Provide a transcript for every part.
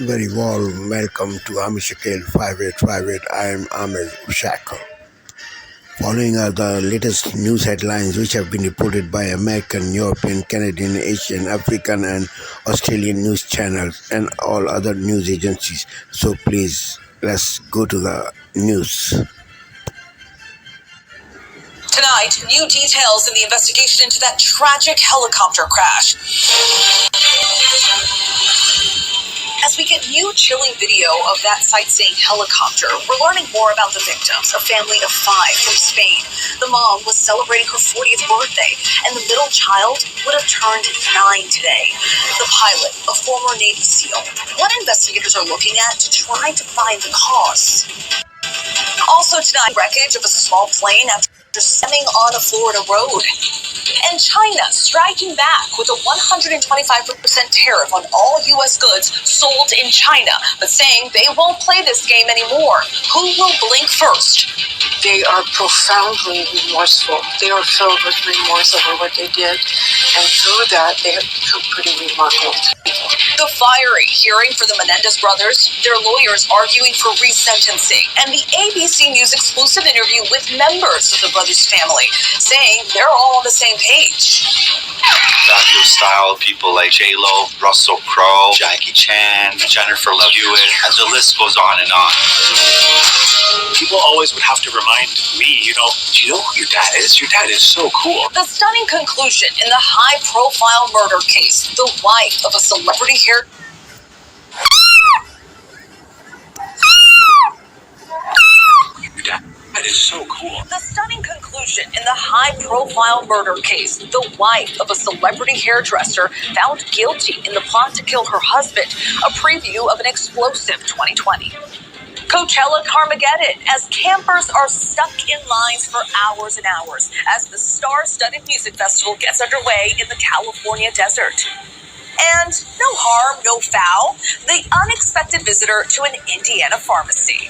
Very warm welcome to Army Scale 5858. I am Ahmed Shackle. Following are the latest news headlines which have been reported by American, European, Canadian, Asian, African, and Australian news channels and all other news agencies. So please, let's go to the news. Tonight, new details in the investigation into that tragic helicopter crash. As we get new chilling video of that sightseeing helicopter, we're learning more about the victims, a family of 5 from Spain. The mom was celebrating her 40th birthday, and the middle child would have turned 9 today. The pilot, a former Navy SEAL. What investigators are looking at to try to find the cause. Also tonight, wreckage of a small plane after stemming on a Florida road. And China striking back with a 125% tariff on all U.S. goods sold in China, but saying they won't play this game anymore. Who will blink first? They are profoundly remorseful. They are filled with remorse over what they did, and through that, they have become pretty remarkable people. The fiery hearing for the Menendez brothers, their lawyers arguing for resentencing, and the ABC News exclusive interview with members of the brothers' family, saying they're all on the same page. Fabulous style, people like J-Lo, Russell Crowe, Jackie Chan, Jennifer Love Hewitt, and the list goes on and on. People always would have to remind me, do you know who your dad is? Your dad is so cool. The stunning conclusion in the high-profile murder case, the wife of a celebrity hair... Your dad is so cool. The stunning conclusion in the high-profile murder case, the wife of a celebrity hairdresser found guilty in the plot to kill her husband, a preview of an explosive 2020. Coachella Carmageddon, as campers are stuck in lines for hours and hours as the star-studded music festival gets underway in the California desert. And no harm, no foul, the unexpected visitor to an Indiana pharmacy.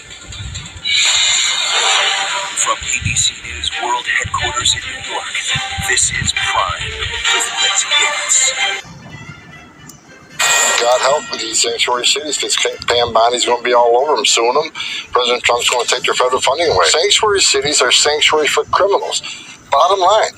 From ABC News World Headquarters in New York, this is Prime with Let's Get It. God help with these sanctuary cities, because Pam Bondi's going to be all over them, suing them. President Trump's going to take their federal funding away. Sanctuary cities are sanctuaries for criminals. Bottom line.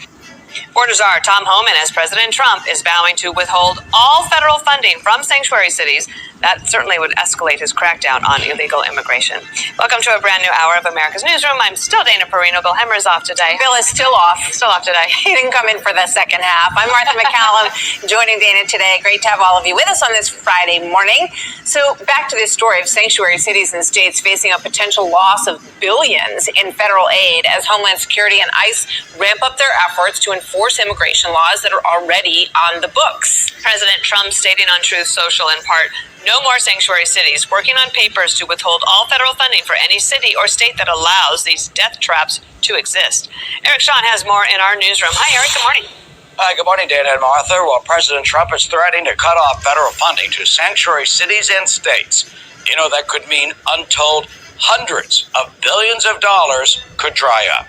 Border czar Tom Homan, as President Trump is vowing to withhold all federal funding from sanctuary cities, that certainly would escalate his crackdown on illegal immigration. Welcome to a brand new hour of America's Newsroom. I'm still Dana Perino. Bill Hemmer is off today. Bill is still off today. He didn't come in for the second half. I'm Martha McCallum, joining Dana today. Great to have all of you with us on this Friday morning. So back to this story of sanctuary cities and states facing a potential loss of billions in federal aid as Homeland Security and ICE ramp up their efforts to enforce immigration laws that are already on the books. President Trump stating on Truth Social in part, no more sanctuary cities, working on papers to withhold all federal funding for any city or state that allows these death traps to exist. Eric Shawn has more in our newsroom. Hi, Eric. Good morning. Hi, good morning, Dana and Martha. Well, President Trump is threatening to cut off federal funding to sanctuary cities and states. That could mean untold hundreds of billions of dollars could dry up.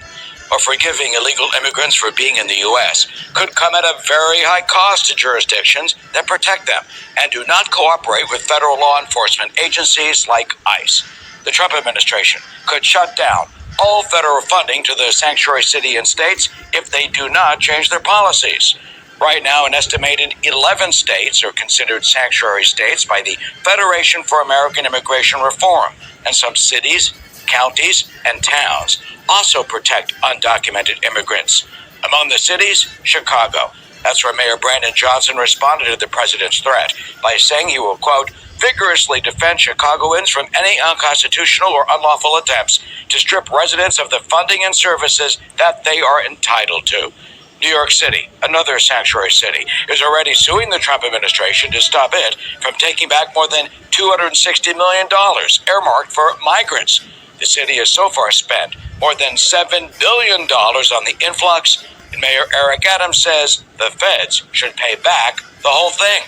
Or forgiving illegal immigrants for being in the U.S. could come at a very high cost to jurisdictions that protect them and do not cooperate with federal law enforcement agencies like ICE. The Trump administration could shut down all federal funding to the sanctuary city and states if they do not change their policies. Right now, an estimated 11 states are considered sanctuary states by the Federation for American Immigration Reform, and some cities, counties, and towns also protect undocumented immigrants. Among the cities, Chicago. That's where Mayor Brandon Johnson responded to the president's threat by saying he will, quote, vigorously defend Chicagoans from any unconstitutional or unlawful attempts to strip residents of the funding and services that they are entitled to. New York City, another sanctuary city, is already suing the Trump administration to stop it from taking back more than $260 million earmarked for migrants. The city has so far spent more than $7 billion on the influx, and Mayor Eric Adams says the feds should pay back the whole thing.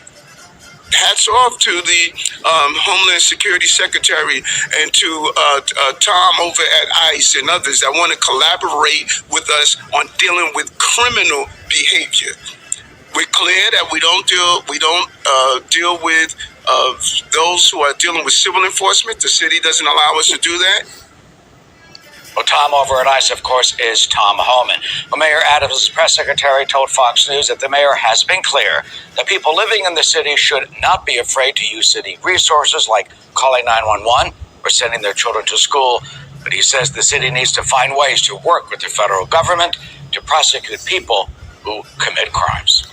Hats off to the Homeland Security Secretary and to Tom over at ICE and others that want to collaborate with us on dealing with criminal behavior. We're clear that we don't deal with of those who are dealing with civil enforcement. The city doesn't allow us to do that. Well, Tom over at ICE, of course, is Tom Homan. Well, Mayor Adams' press secretary told Fox News that the mayor has been clear that people living in the city should not be afraid to use city resources like calling 911 or sending their children to school. But he says the city needs to find ways to work with the federal government to prosecute people who commit crimes.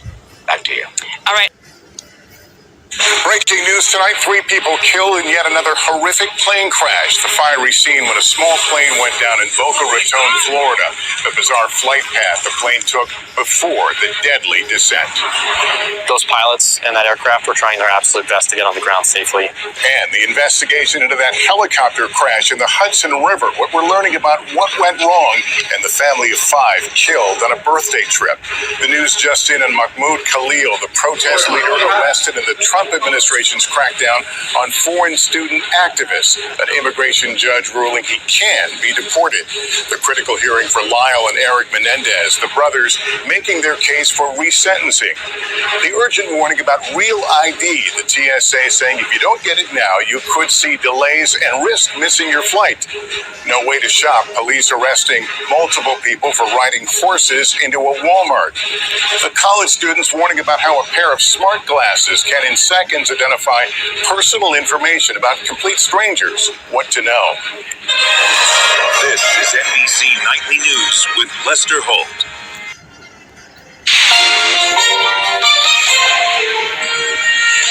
Back to you. All right. Breaking news tonight, 3 people killed in yet another horrific plane crash. The fiery scene when a small plane went down in Boca Raton, Florida. The bizarre flight path the plane took before the deadly descent. Those pilots in that aircraft were trying their absolute best to get on the ground safely. And the investigation into that helicopter crash in the Hudson River. What we're learning about what went wrong and the family of 5 killed on a birthday trip. The news just in on Mahmoud Khalil, the protest leader arrested in the Trump administration's crackdown on foreign student activists. An immigration judge ruling he can be deported. The critical hearing for Lyle and Eric Menendez, the brothers, making their case for resentencing. The urgent warning about Real ID, the TSA saying if you don't get it now, you could see delays and risk missing your flight. No way to shop. Police arresting multiple people for riding horses into a Walmart. The college students warning about how a pair of smart glasses can in seconds identify personal information about complete strangers. What to know. This is NBC Nightly News with Lester Holt.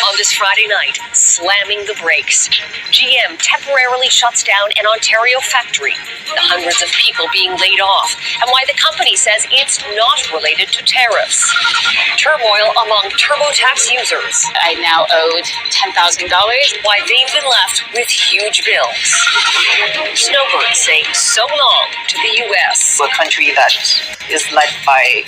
On this Friday night, slamming the brakes. GM temporarily shuts down an Ontario factory. The hundreds of people being laid off, and why the company says it's not related to tariffs. Turmoil among TurboTax users. I now owed $10,000. Why they've been left with huge bills. Snowbirds say so long to the U.S. A country that is led by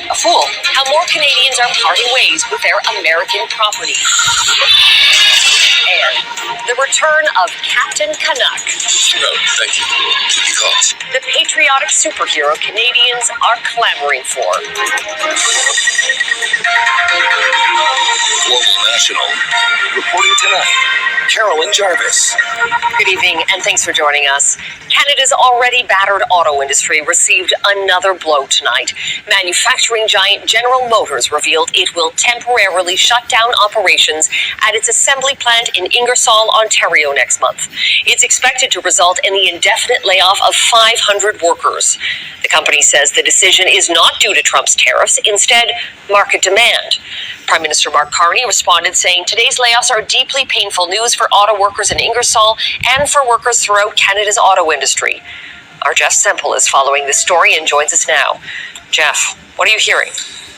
a fool. How more Canadians are parting ways with their American property. And the return of Captain Canuck. No, thank you. Because The patriotic superhero Canadians are clamoring for. Global National. Reporting tonight, Carolyn Jarvis. Good evening, and thanks for joining us. Canada's already battered auto industry received another blow tonight. Manufacturing giant General Motors revealed it will temporarily shut down operations at its assembly plant in Ingersoll, Ontario next month. It's expected to result in the indefinite layoff of 500 workers. The company says the decision is not due to Trump's tariffs, instead, market demand. Prime Minister Mark Carney responded saying today's layoffs are deeply painful news for auto workers in Ingersoll and for workers throughout Canada's auto industry. Our Jeff Semple is following this story and joins us now. Jeff, what are you hearing?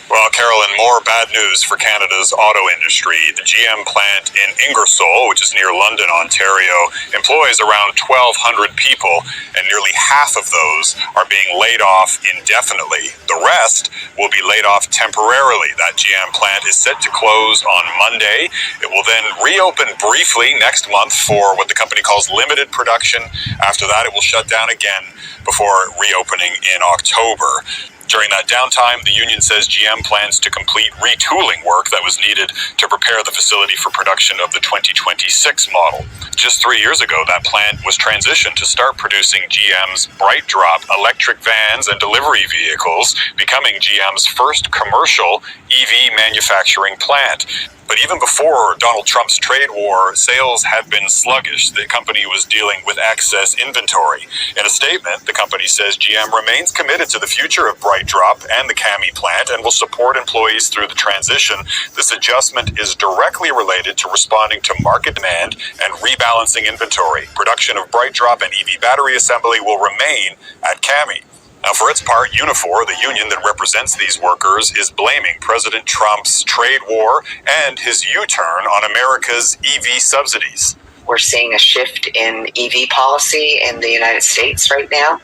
Well, Carolyn, more bad news for Canada's auto industry. The GM plant in Ingersoll, which is near London, Ontario, employs around 1,200 people, and nearly half of those are being laid off indefinitely. The rest will be laid off temporarily. That GM plant is set to close on Monday. It will then reopen briefly next month for what the company calls limited production. After that, it will shut down again before reopening in October. During that downtime, the union says GM plans to complete retooling work that was needed to prepare the facility for production of the 2026 model. Just 3 years ago, that plant was transitioned to start producing GM's Bright Drop electric vans and delivery vehicles, becoming GM's first commercial EV manufacturing plant. But even before Donald Trump's trade war, sales had been sluggish. The company was dealing with excess inventory. In a statement, the company says GM remains committed to the future of Bright Drop and the CAMI plant and will support employees through the transition. This adjustment is directly related to responding to market demand and rebalancing inventory. Production of Bright Drop and EV battery assembly will remain at CAMI. Now, for its part, Unifor, the union that represents these workers, is blaming President Trump's trade war and his U-turn on America's EV subsidies. We're seeing a shift in EV policy in the United States right now.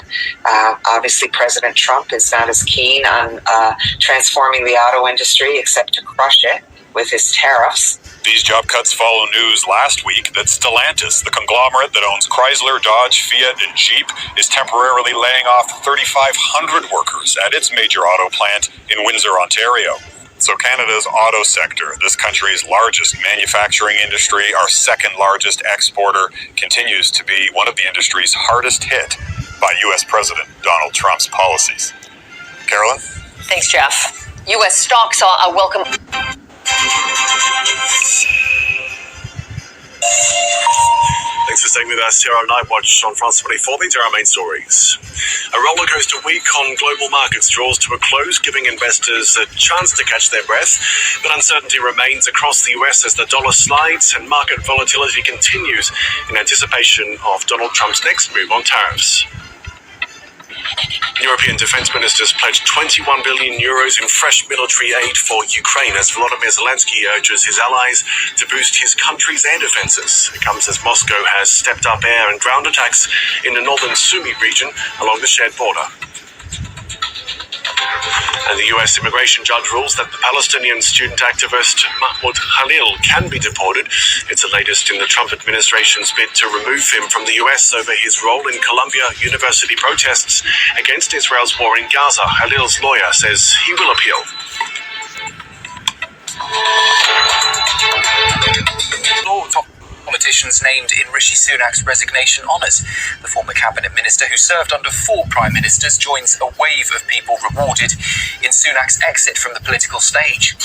Obviously, President Trump is not as keen on transforming the auto industry except to crush it with his tariffs. These job cuts follow news last week that Stellantis, the conglomerate that owns Chrysler, Dodge, Fiat, and Jeep, is temporarily laying off 3,500 workers at its major auto plant in Windsor, Ontario. So Canada's auto sector, this country's largest manufacturing industry, our second largest exporter, continues to be one of the industries hardest hit by U.S. President Donald Trump's policies. Carolyn? Thanks, Jeff. U.S. stocks saw a welcome. Thanks for staying with us here on Night Watch on France 24. These are our main stories. A rollercoaster week on global markets draws to a close, giving investors a chance to catch their breath. But uncertainty remains across the US as the dollar slides and market volatility continues in anticipation of Donald Trump's next move on tariffs. European defense ministers pledged 21 billion euros in fresh military aid for Ukraine as Volodymyr Zelensky urges his allies to boost his country's air defenses. It comes as Moscow has stepped up air and ground attacks in the northern Sumy region along the shared border. And the US immigration judge rules that the Palestinian student activist Mahmoud Khalil can be deported. It's the latest in the Trump administration's bid to remove him from the US over his role in Columbia University protests against Israel's war in Gaza. Khalil's lawyer says he will appeal. Politicians named in Rishi Sunak's resignation honours. The former cabinet minister, who served under 4 prime ministers, joins a wave of people rewarded in Sunak's exit from the political stage.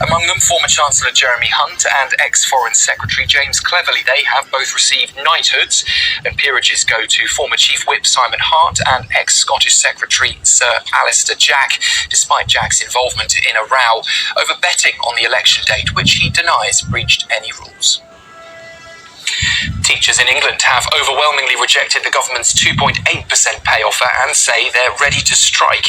Among them, former Chancellor Jeremy Hunt and ex-Foreign Secretary James Cleverly. They have both received knighthoods, and peerages go to former Chief Whip Simon Hart and ex-Scottish Secretary Sir Alistair Jack, despite Jack's involvement in a row over betting on the election date, which he denies breached any rules. Teachers in England have overwhelmingly rejected the government's 2.8% pay offer and say they're ready to strike.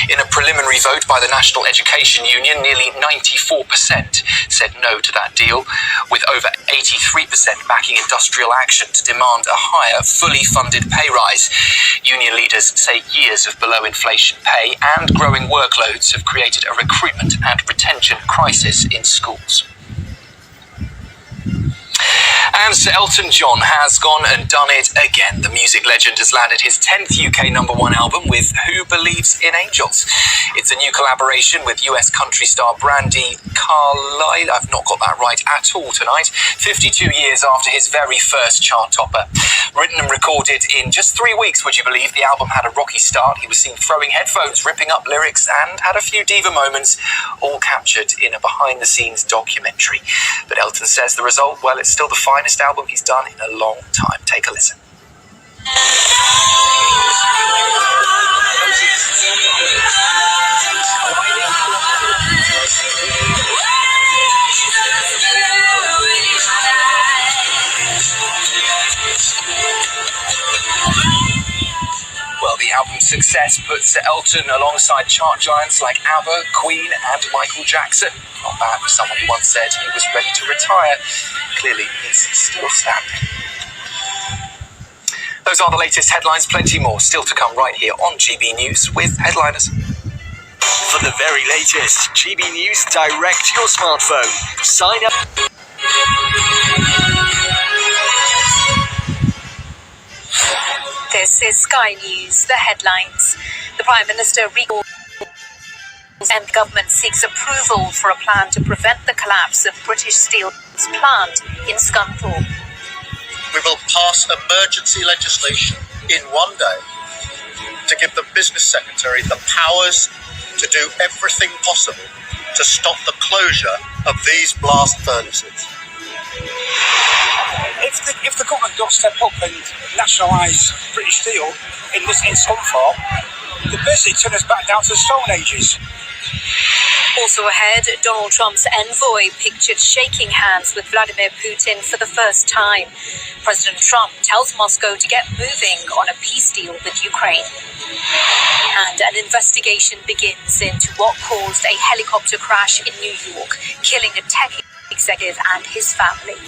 In a preliminary vote by the National Education Union, nearly 94% said no to that deal, with over 83% backing industrial action to demand a higher, fully funded pay rise. Union leaders say years of below-inflation pay and growing workloads have created a recruitment and retention crisis in schools. And Sir Elton John has gone and done it again. The music legend has landed his 10th UK #1 album with Who Believes in Angels. It's a new collaboration with US country star Brandi Carlile. I've not got that right at all tonight. 52 years after his very first chart topper. Written and recorded in just 3 weeks, would you believe? The album had a rocky start. He was seen throwing headphones, ripping up lyrics, and had a few diva moments, all captured in a behind-the-scenes documentary. But Elton says the result, well, it's still the finest album he's done in a long time. Take a listen. Well, the album's success puts Sir Elton alongside chart giants like ABBA, Queen and Michael Jackson. Not bad for someone who once said he was ready to retire. Clearly, he's still standing. Those are the latest headlines. Plenty more still to come right here on GB News with Headliners. For the very latest GB News direct to your smartphone. Sign up. This is Sky News, the headlines. The Prime Minister recalls and government seeks approval for a plan to prevent the collapse of British Steel's plant in Scunthorpe. We will pass emergency legislation in one day to give the Business Secretary the powers to do everything possible to stop the closure of these blast furnaces. If the government don't step up and nationalise British Steel in Scunthorpe, they basically turn us back down to the Stone Ages. Also ahead, Donald Trump's envoy pictured shaking hands with Vladimir Putin for the first time. President Trump tells Moscow to get moving on a peace deal with Ukraine. And an investigation begins into what caused a helicopter crash in New York, killing a tech executive and his family.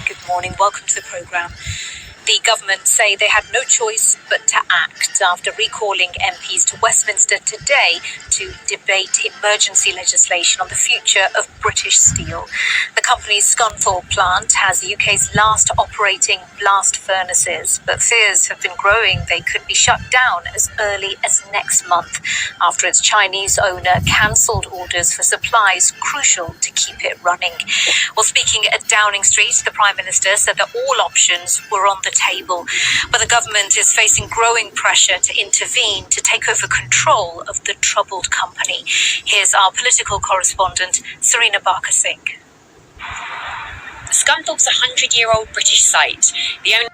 Good morning, welcome to the programme. The government say they had no choice but to act after recalling MPs to Westminster today to debate emergency legislation on the future of British Steel. The company's Scunthorpe plant has the UK's last operating blast furnaces, but fears have been growing they could be shut down as early as next month after its Chinese owner cancelled orders for supplies crucial to keep it running. Well, speaking at Downing Street, the Prime Minister said that all options were on the table, but the government is facing growing pressure to intervene to take over control of the troubled company. Here's our political correspondent, Serena Barker-Singh. Scunthorpe's a 100-year-old British site. The only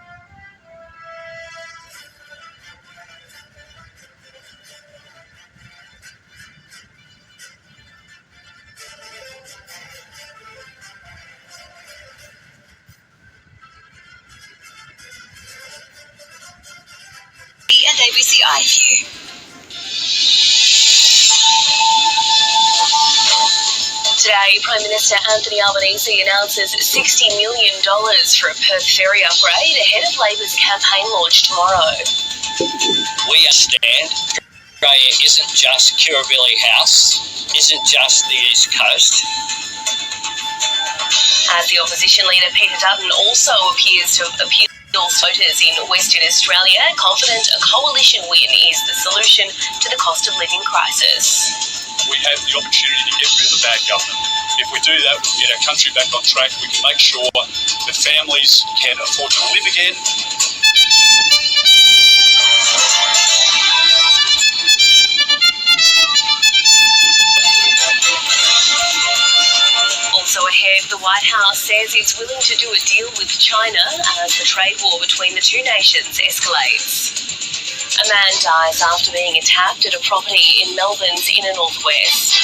And ABC iView. Today, Prime Minister Anthony Albanese announces $60 million for a Perth ferry upgrade ahead of Labor's campaign launch tomorrow. We understand Australia isn't just Kirribilli House, isn't just the East Coast. As the opposition leader Peter Dutton also appears to appeal voters in Western Australia, confident a coalition win is the solution to the cost of living crisis. We have the opportunity to get rid of the bad government. If we do that, we can get our country back on track. We can make sure that families can afford to live again. Also ahead, the White House says it's willing to do a deal with China as the trade war between the two nations escalates. A man dies after being attacked at a property in Melbourne's inner northwest.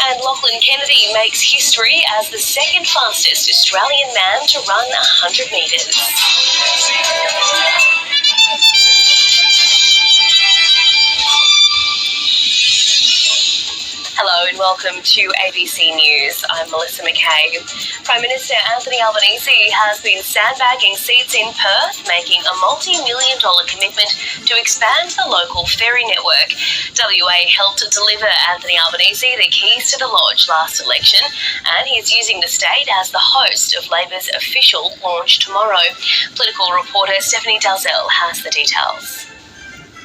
And Lachlan Kennedy makes history as the second fastest Australian man to run 100 metres. Hello and welcome to ABC News. I'm Melissa McKay. Prime Minister Anthony Albanese has been sandbagging seats in Perth, making a multi-million-dollar commitment to expand the local ferry network. WA helped deliver Anthony Albanese the keys to the lodge last election, and he's using the state as the host of Labor's official launch tomorrow. Political reporter Stephanie Dalzell has the details.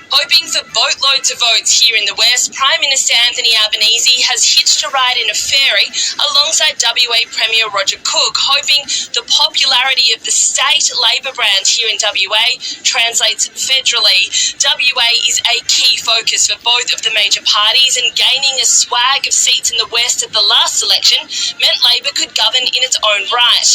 Hoping for boatloads of votes here in the West, Prime Minister Anthony Albanese has hitched a ride in a ferry alongside WA Premier Roger Cook, hoping the popularity of the state Labor brand here in WA translates federally. WA is a key focus for both of the major parties, and gaining a swag of seats in the West at the last election meant Labor could govern in its own right.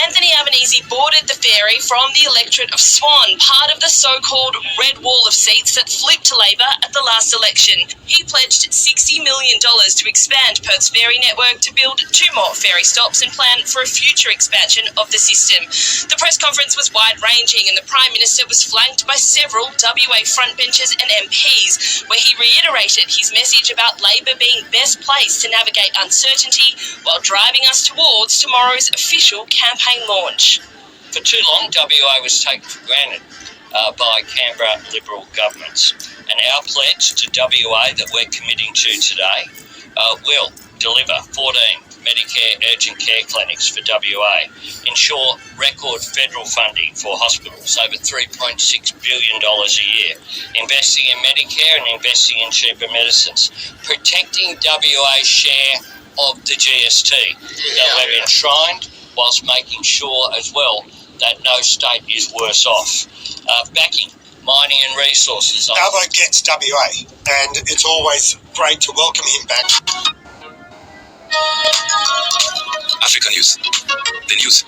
Anthony Albanese boarded the ferry from the electorate of Swan, part of the so-called red wall of seats that flipped to Labor at the last election. He pledged $60 million to expand Perth's ferry network to build 2 more ferry stops and plan for a future expansion of the system. The press conference was wide-ranging, and the Prime Minister was flanked by several WA frontbenchers and MPs, where he reiterated his message about Labor being best placed to navigate uncertainty while driving us towards tomorrow's official campaign launch. For too long, WA was taken for granted by Canberra Liberal governments. And our pledge to WA that we're committing to today will deliver 14 Medicare urgent care clinics for WA, ensure record federal funding for hospitals, over $3.6 billion a year, investing in Medicare and investing in cheaper medicines, protecting WA's share of the GST that we've enshrined, whilst making sure as well that no state is worse off. Backing mining and resources. Albo gets WA, and it's always great to welcome him back. Africa News. The news.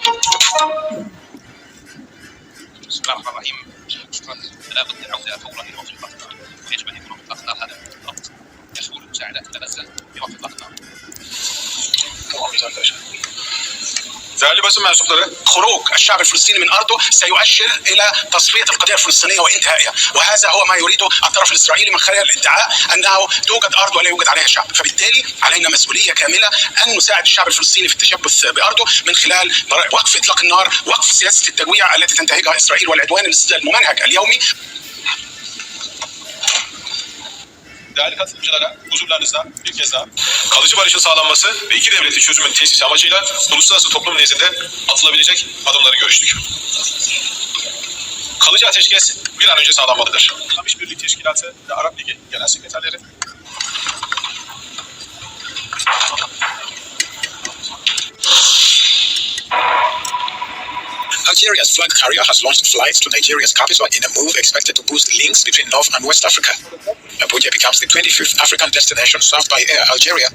بسم الله الرحمن الرحيم. لابد العودة فورا لرفع الضغط. يجب أن يكون رفع الضغط هذا الضغط يشمل المساعدات إلى غزة لرفع الضغط. değerli basın mensupları, خروج الشعب الفلسطيني من أرضه سيؤشر إلى تصفية القضية الفلسطينية وانتهائها، وهذا هو ما يريده الطرف الإسرائيلي من خلال الادعاء أنه توجد أرض ولا يوجد عليها شعب، فبالتالي علينا مسؤولية كاملة أن نساعد الشعب الفلسطيني في التشبث بأرضه من خلال وقف إطلاق النار، وقف سياسة التجويع التي تنتهجها إسرائيل والعدوان الممنهج اليومي. Değerli katılımcılara, huzurlarınızda bir kez daha kalıcı barışın sağlanması ve iki devletli çözümün tesisi amacıyla uluslararası toplum nezdinde atılabilecek adımları görüştük. Kalıcı ateşkes bir an önce sağlanmalıdır. İş Birliği Teşkilatı ve Arap Ligi Genel Sekreterleri Algeria's flag carrier has launched flights to Nigeria's capital in a move expected to boost links between North and West Africa. Abuja becomes the 25th African destination served by Air Algeria.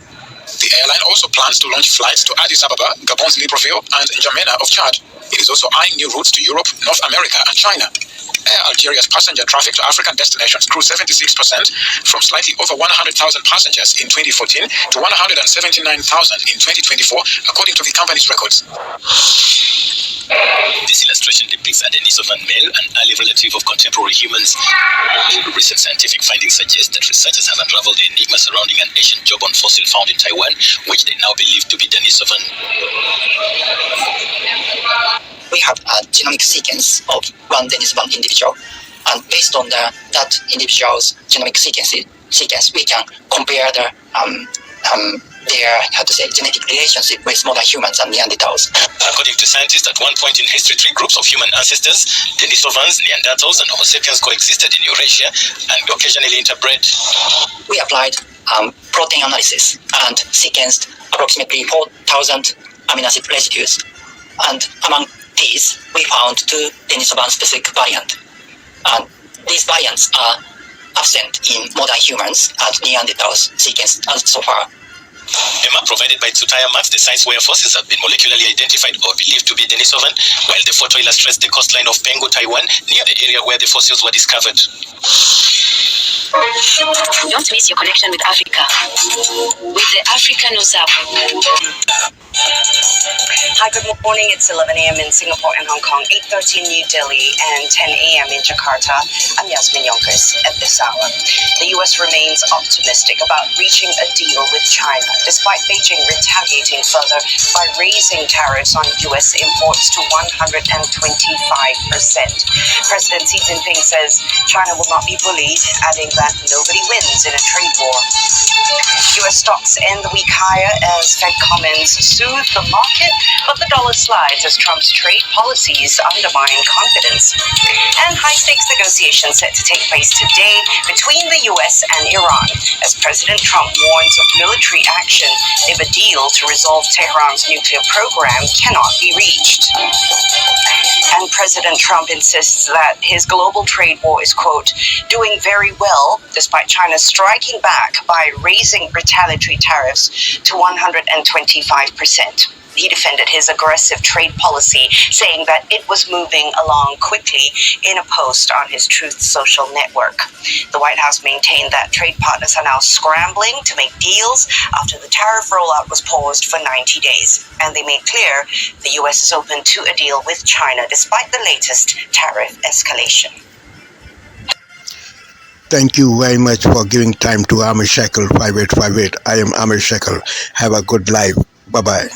The airline also plans to launch flights to Addis Ababa, Gabon's Libreville, and N'Djamena of Chad. It is also eyeing new routes to Europe, North America, and China. Air Algeria's passenger traffic to African destinations grew 76% from slightly over 100,000 passengers in 2014 to 179,000 in 2024, according to the company's records. This illustration depicts a Denisovan male, an early relative of contemporary humans. Recent scientific findings suggest that researchers have unraveled the enigma surrounding an ancient jawbone fossil found in Taiwan, which they now believe to be Denisovan. We have a genomic sequence of one Denisovan individual, and based on that individual's genomic sequence, we can compare their genetic relationship with modern humans and Neanderthals. According to scientists, at one point in history, three groups of human ancestors, Denisovans, Neanderthals, and Homo sapiens, coexisted in Eurasia and occasionally interbred. We applied protein analysis and sequenced approximately 4,000 amino acid residues, and among these, we found two Denisovan-specific variants. And these variants are absent in modern humans and Neanderthals sequenced so far. A map provided by Tsutaya maps the sites where fossils have been molecularly identified or believed to be Denisovan, while the photo illustrates the coastline of Pengu, Taiwan, near the area where the fossils were discovered. Don't miss your connection with Africa with the Africa News app. Hi, good morning. It's 11 a.m. in Singapore and Hong Kong, 8:30 in New Delhi, and 10 a.m. in Jakarta. I'm Yasmin Yonkers at this hour. The U.S. remains optimistic about reaching a deal with China, despite Beijing retaliating further by raising tariffs on U.S. imports to 125%. President Xi Jinping says China will not be bullied, adding that nobody wins in a trade war. U.S. stocks end the week higher as Fed comments soothe the market, but the dollar slides as Trump's trade policies undermine confidence. And high-stakes negotiations set to take place today between the U.S. and Iran, as President Trump warns of military action if a deal to resolve Tehran's nuclear program cannot be reached. And President Trump insists that his global trade war is, quote, doing very well, despite China striking back by raising retaliatory tariffs to 125%. He defended his aggressive trade policy, saying that it was moving along quickly in a post on his Truth social network. The White House maintained that trade partners are now scrambling to make deals after the tariff rollout was paused for 90 days. And they made clear the U.S. is open to a deal with China despite the latest tariff escalation. Thank you very much for giving time to Amir Shekel 5858. I am Amir Shekel. Have a good life. Bye-bye.